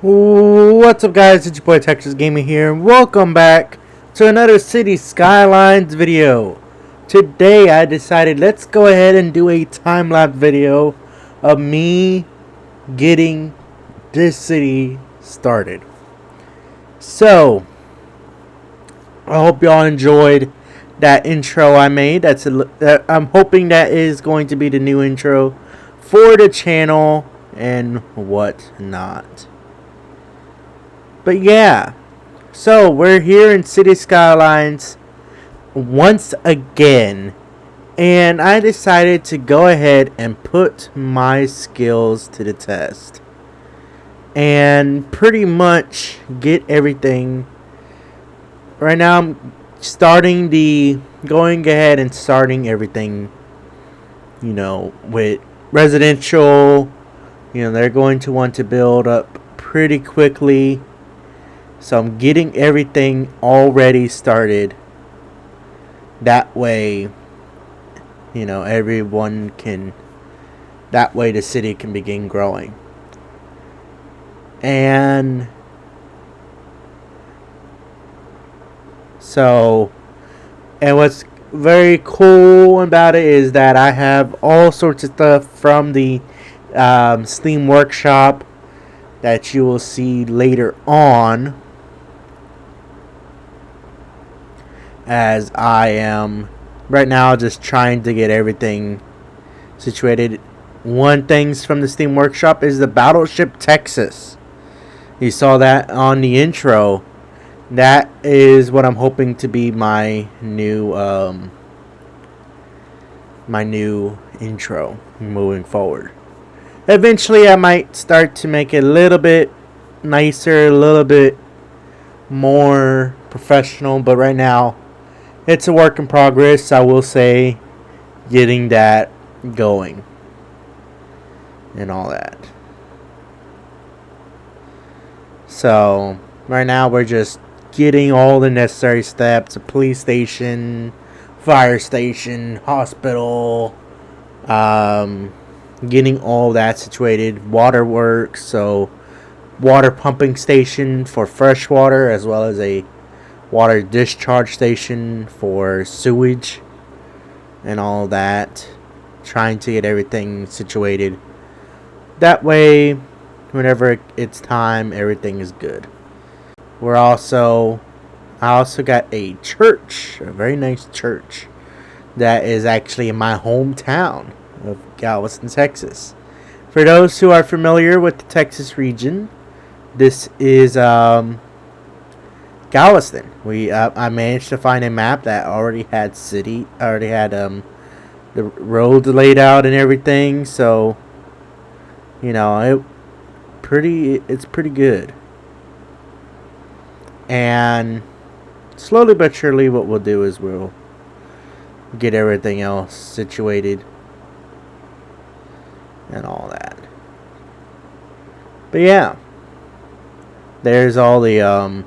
What's up, guys? It's your boy Texas Gaming here, and welcome back to another City Skylines video. Today I decided let's go ahead and do a time-lapse video of me getting this city started. So I hope y'all enjoyed that intro I made. I'm hoping that is going to be the new intro for the channel and whatnot. But yeah, so we're here in City Skylines once again, and I decided to go ahead and put my skills to the test and pretty much get everything. Right now I'm going ahead and starting everything, with residential. They're going to want to build up pretty quickly. So I'm getting everything already started. That way, that way the city can begin growing. And what's very cool about it is that I have all sorts of stuff from the Steam Workshop that you will see later on, as I am right now just trying to get everything situated. One things from the Steam Workshop is the Battleship Texas. You saw that on the intro. That is what I'm hoping to be my new intro moving forward. Eventually I might start to make it a little bit nicer, a little bit more professional, but right now it's a work in progress, I will say, getting that going and all that. So right now we're just getting all the necessary steps: a police station, fire station, hospital, getting all that situated, waterworks, so water pumping station for fresh water, as well as a water discharge station for sewage and all that. Trying to get everything situated. That way, whenever it's time, everything is good. I also got a church, a very nice church, that is actually in my hometown of Galveston, Texas. For those who are familiar with the Texas region, this is Galveston. I managed to find a map that already had the roads laid out and everything, so it's pretty good. And slowly but surely what we'll do is we'll get everything else situated and all that. But yeah, there's all the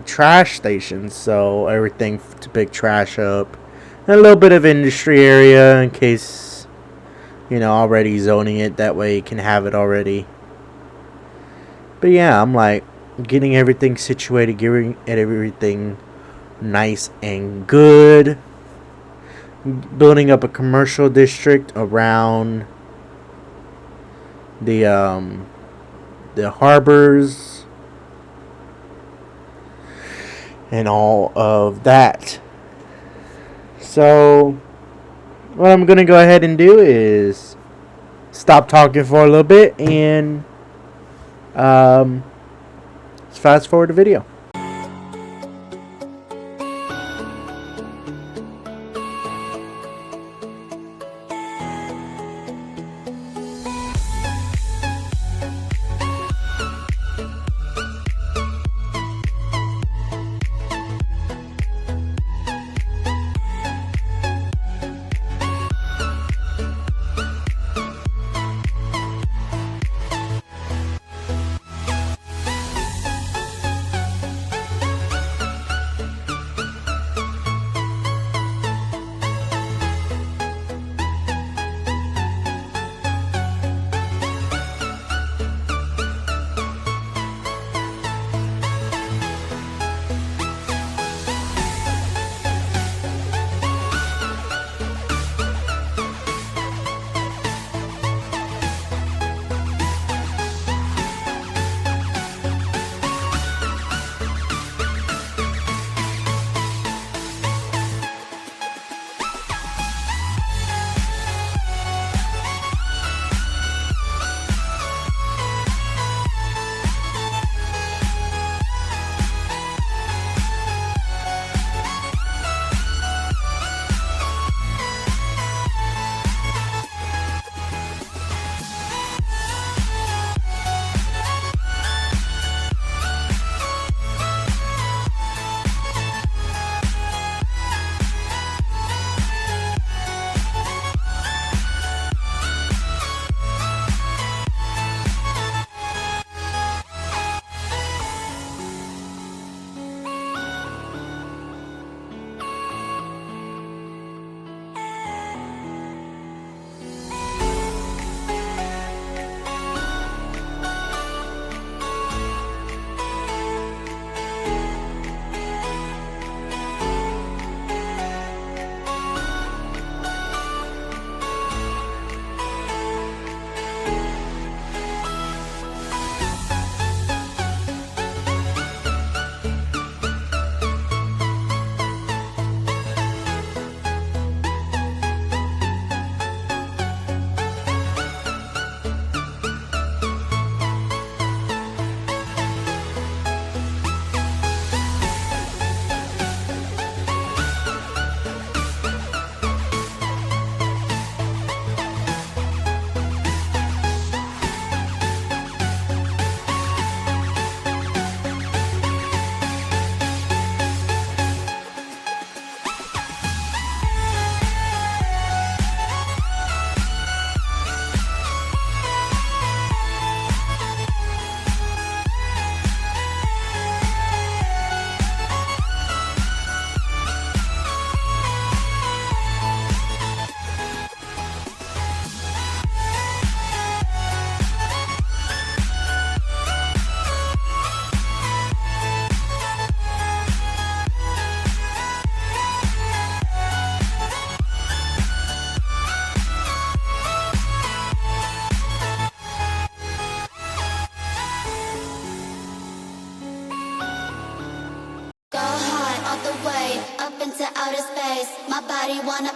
trash stations, so everything to pick trash up, and a little bit of industry area in case already zoning it, that way you can have it already. But yeah, I'm like getting everything situated, getting everything nice and good, building up a commercial district around the harbors and all of that. So what I'm gonna go ahead and do is stop talking for a little bit and let's fast forward the video.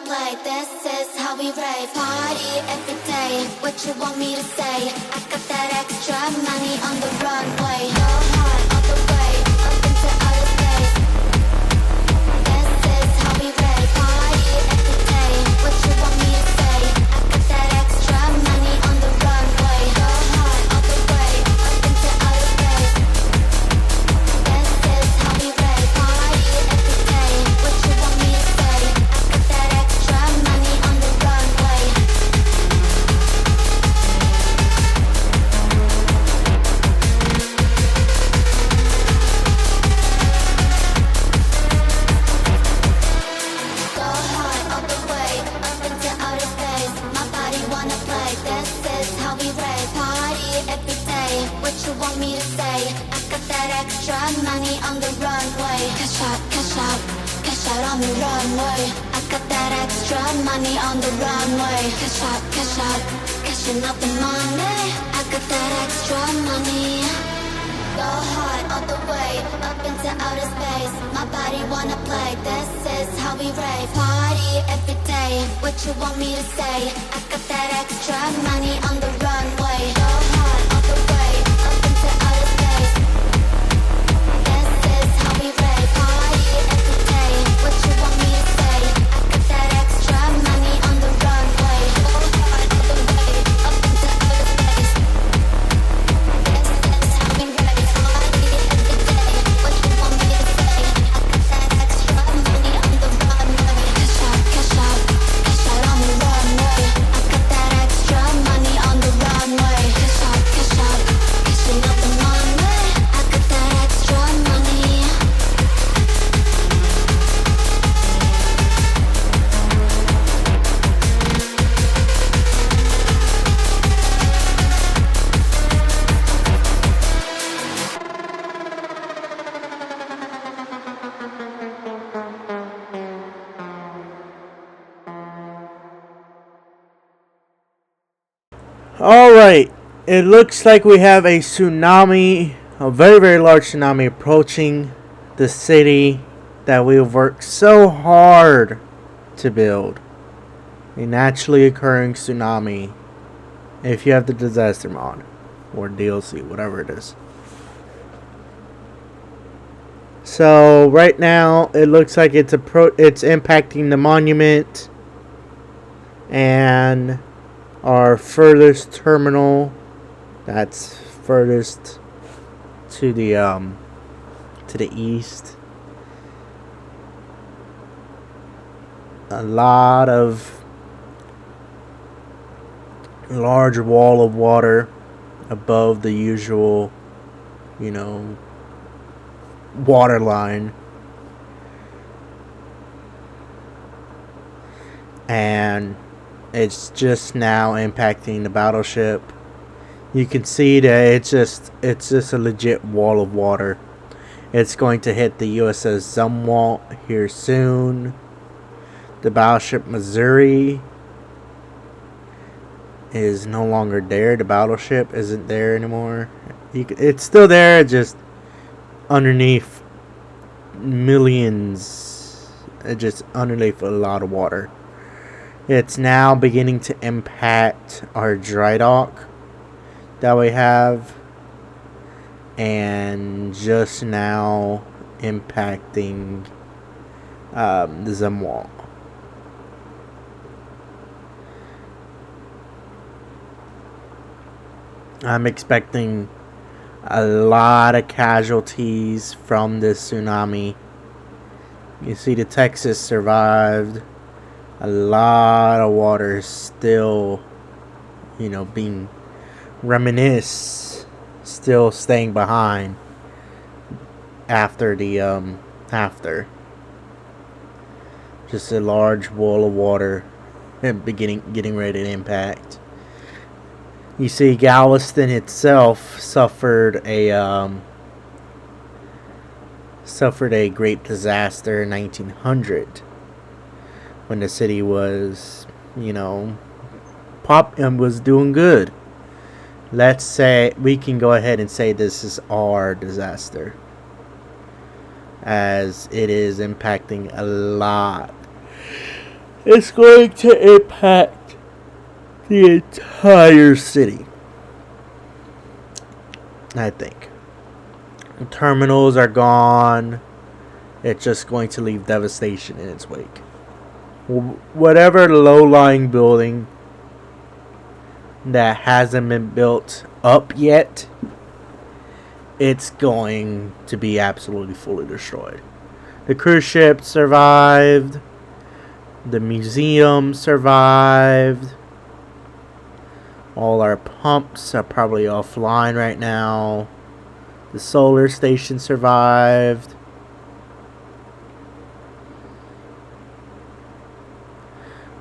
play. This is how we rave. Party every day. What you want me to say? I got that extra money on the runway. Go hard all the way up into outer space. This is how we rave. Party every day. What you want me to say? I got that extra money on the runway. Go hard all the way up into outer space. This is how we rave. Party every day. What you want me to say? I got that extra money on the runway. Go hard all the way up into outer space. My body wanna play. This is how we rave. Party every day. What you want me to say? I got that extra money on the runway. Cash out, cash out, cash out on the runway. I got that extra money on the runway. Cash out, cashing out the money. I got that extra money. Go hard all the way up into outer space. My body wanna play. This is how we rave. Party every day. What you want me to say? I got that extra money on the runway. Go hard all the way up into outer space. This is how we rave. Party every day. What you want me to say? I got that extra money on the runway. Go hard all the way up into outer space. This is how we rave. Party every day. What you want me to say? I got that extra money on the runway. Cash out, cash out, cash out on the runway. I got that extra money on the runway. Cash out, cashing out the money. I got that extra money. Alright, it looks like we have a tsunami, a very, very large tsunami approaching the city that we've worked so hard to build. A naturally occurring tsunami, if you have the disaster mod, or DLC, whatever it is. So, right now, it looks like it's impacting the monument, and our furthest terminal, that's furthest to the east. A lot of large wall of water above the usual, water line. And it's just now impacting the battleship. You can see that it's just a legit wall of water. It's going to hit the USS Zumwalt here soon. The battleship Missouri is no longer there. The battleship isn't there anymore. It's still there, just underneath millions. Just underneath a lot of water. It's now beginning to impact our dry dock that we have, and just now impacting the Zumwalt. I'm expecting a lot of casualties from this tsunami. You see the Texas survived. A lot of water is still, being reminisced, still staying behind after the, just a large wall of water and getting ready to impact. You see Galveston itself suffered a great disaster in 1900. When the city was, was doing good. Let's say we can go ahead and say this is our disaster, as it is impacting a lot It's going to impact the entire city, I think. The terminals are gone. It's just going to leave devastation in its wake. Whatever low-lying building that hasn't been built up yet, it's going to be absolutely fully destroyed. The cruise ship survived. The museum survived. All our pumps are probably offline right now. The solar station survived.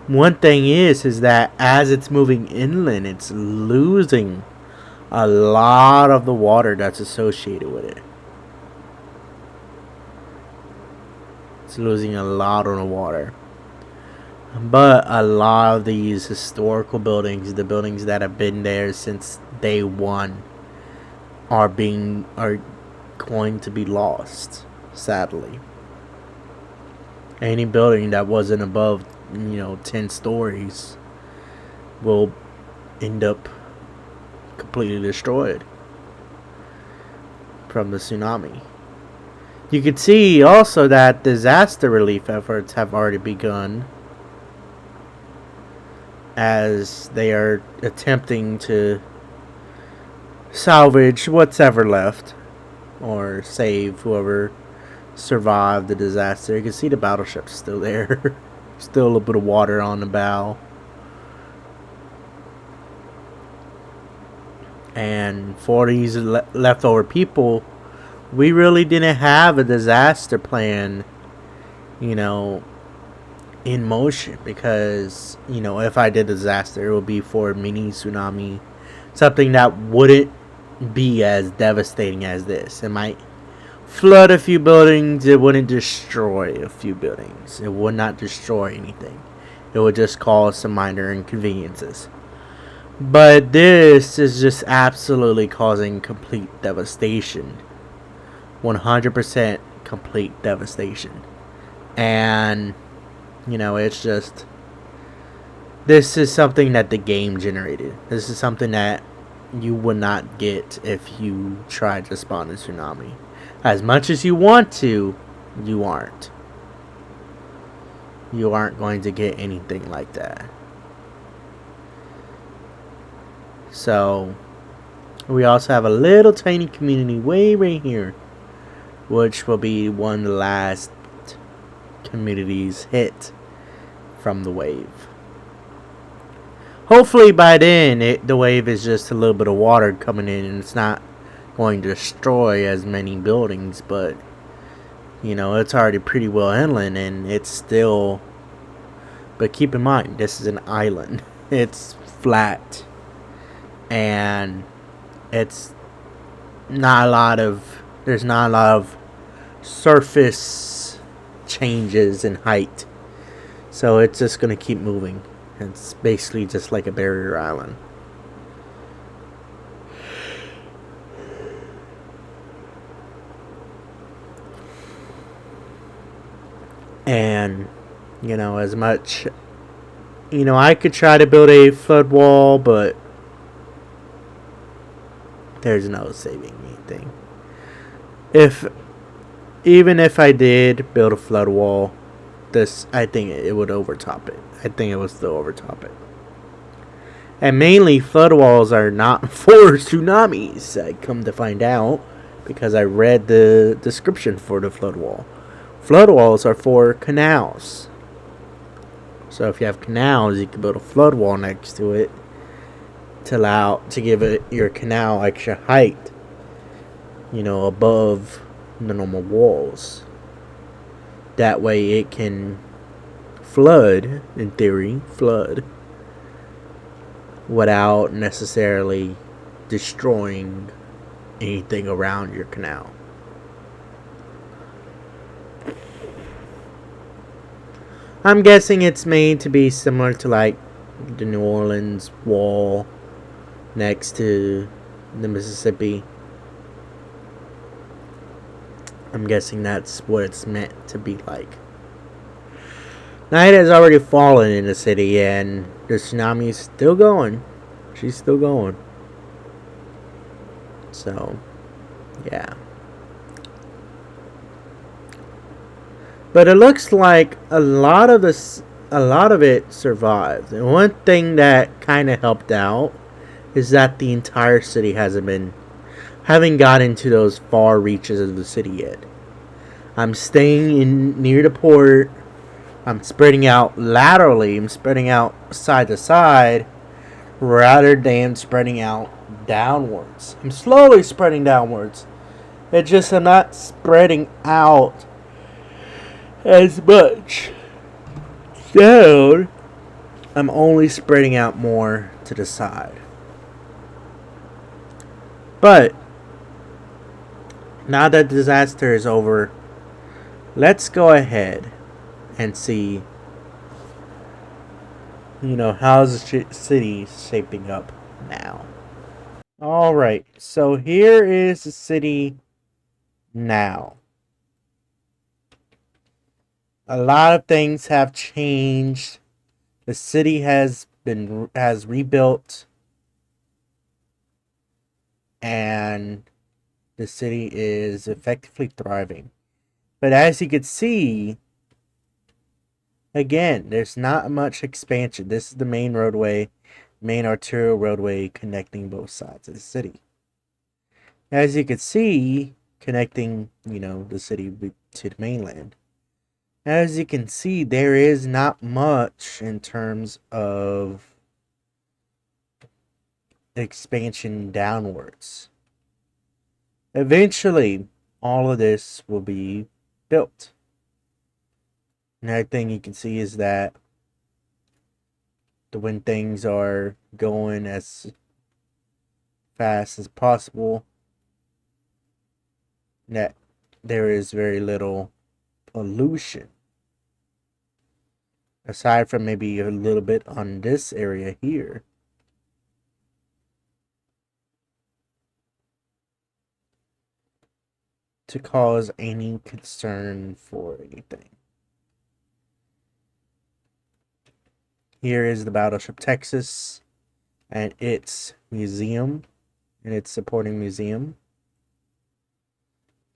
One thing is that as it's moving inland, it's losing a lot of the water that's associated with it. It's losing a lot of the water. But a lot of these historical buildings, the buildings that have been there since day one, are going to be lost, sadly. Any building that wasn't above 10 stories will end up completely destroyed from the tsunami. You can see also that disaster relief efforts have already begun, as they are attempting to salvage what's ever left or save whoever survived the disaster. You can see the battleship's still there. Still a little bit of water on the bow. And for these leftover people, we really didn't have a disaster plan, in motion, because if I did disaster, it would be for a mini tsunami, something that wouldn't be as devastating as this. It might flood a few buildings. It wouldn't destroy a few buildings. It would not destroy anything. It would just cause some minor inconveniences. But this is just absolutely causing complete devastation. 100% complete devastation. And it's just, this is something that the game generated. This is something that you would not get if you tried to spawn a tsunami. As much as you want to, you aren't. You aren't going to get anything like that. So, we also have a little tiny community way right here, which will be one of the last communities hit from the wave. Hopefully by then the wave is just a little bit of water coming in and it's not going to destroy as many buildings, but it's already pretty well inland and it's still, but keep in mind, this is an island. It's flat and it's not a lot of, there's not a lot of surface changes in height, so it's just going to keep moving. It's basically just like a barrier island. And as much I could try to build a flood wall, but there's no saving anything. Even if I did build a flood wall, I think it would overtop it. I think it would still overtop it. And mainly, flood walls are not for tsunamis, I come to find out, because I read the description for the flood wall. Flood walls are for canals. So if you have canals, you can build a flood wall next to it to give your canal extra height, above the normal walls. That way it can flood, in theory, without necessarily destroying anything around your canal. I'm guessing it's made to be similar to like the New Orleans wall next to the Mississippi. I'm guessing that's what it's meant to be like. Night has already fallen in the city, and the tsunami is still going. She's still going. So, yeah. But it looks like a lot of it survived. And one thing that kind of helped out is that the entire city haven't gotten to those far reaches of the city yet. I'm staying in near the port. I'm spreading out laterally. I'm spreading out side to side rather than spreading out downwards. I'm slowly spreading downwards. It's just I'm not spreading out as much. So I'm only spreading out more to the side. But now that the disaster is over, let's go ahead and see, how's the city shaping up now. All right, so here is the city now. A lot of things have changed. The city has rebuilt, and the city is effectively thriving. But as you can see, again, there's not much expansion. This is the main roadway, main arterial roadway connecting both sides of the city. As you can see, connecting, the city to the mainland. As you can see, there is not much in terms of expansion downwards. Eventually, all of this will be built. Another thing you can see is that when things are going as fast as possible, that there is very little pollution. Aside from maybe a little bit on this area here. To cause any concern for anything. Here is the Battleship Texas and its museum and its supporting museum.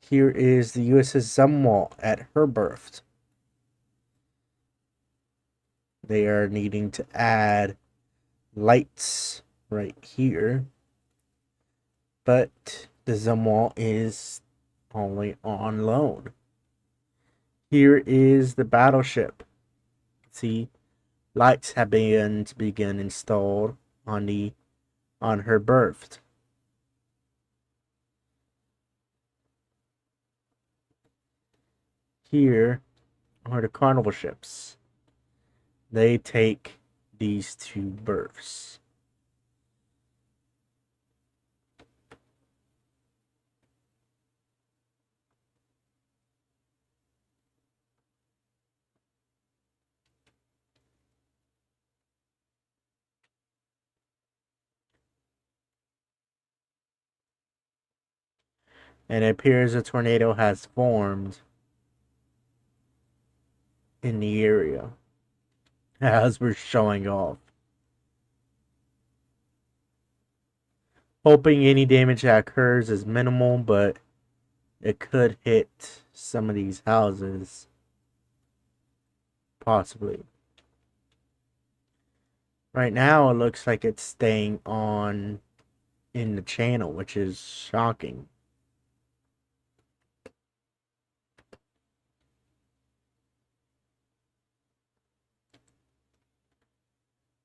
Here is the USS Zumwalt at her berth. They are needing to add lights right here. But the Zumwalt is only on loan. Here is the battleship. See, lights have begun installed on her berth. Here are the carnival ships. They take these two berths. And it appears a tornado has formed in the area as we're showing off. Hoping any damage that occurs is minimal, but it could hit some of these houses. Possibly. Right now, it looks like it's staying on in the channel, which is shocking.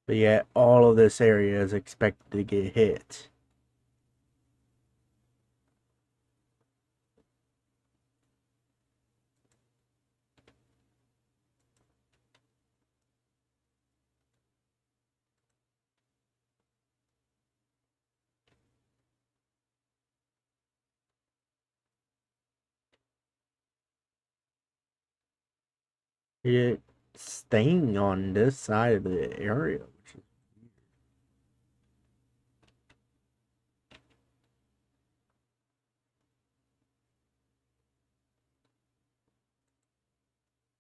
But yet, all of this area is expected to get hit. It's staying on this side of the area, which is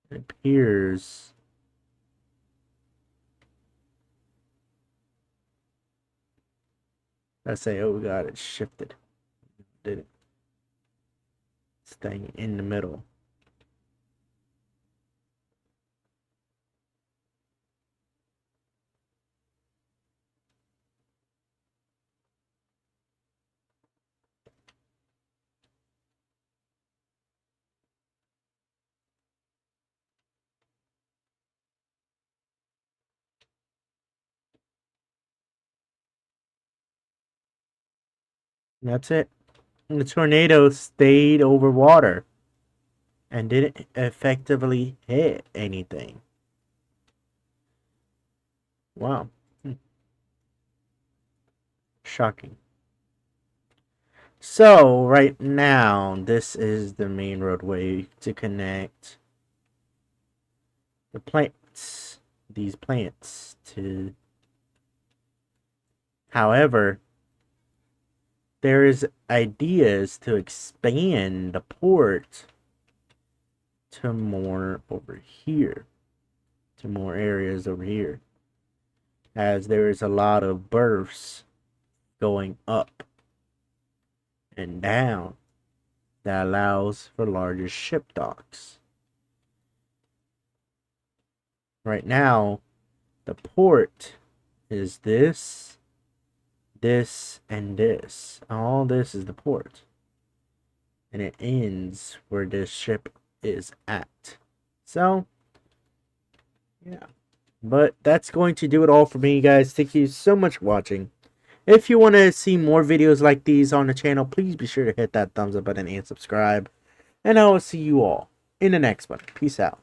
it appears I say, oh god, it shifted. Did it? Staying in the middle. That's it. And the tornado stayed over water and didn't effectively hit anything. Wow. Shocking. So, right now, this is the main roadway to connect the plants, these plants, to. However, there is ideas to expand the port to more over here, to more areas over here, as there is a lot of berths going up and down that allows for larger ship docks. Right now, the port is this, and this. All this is the port. And it ends where this ship is at. So, yeah. But that's going to do it all for me, guys. Thank you so much for watching. If you want to see more videos like these on the channel, please be sure to hit that thumbs up button and subscribe. And I will see you all in the next one. Peace out.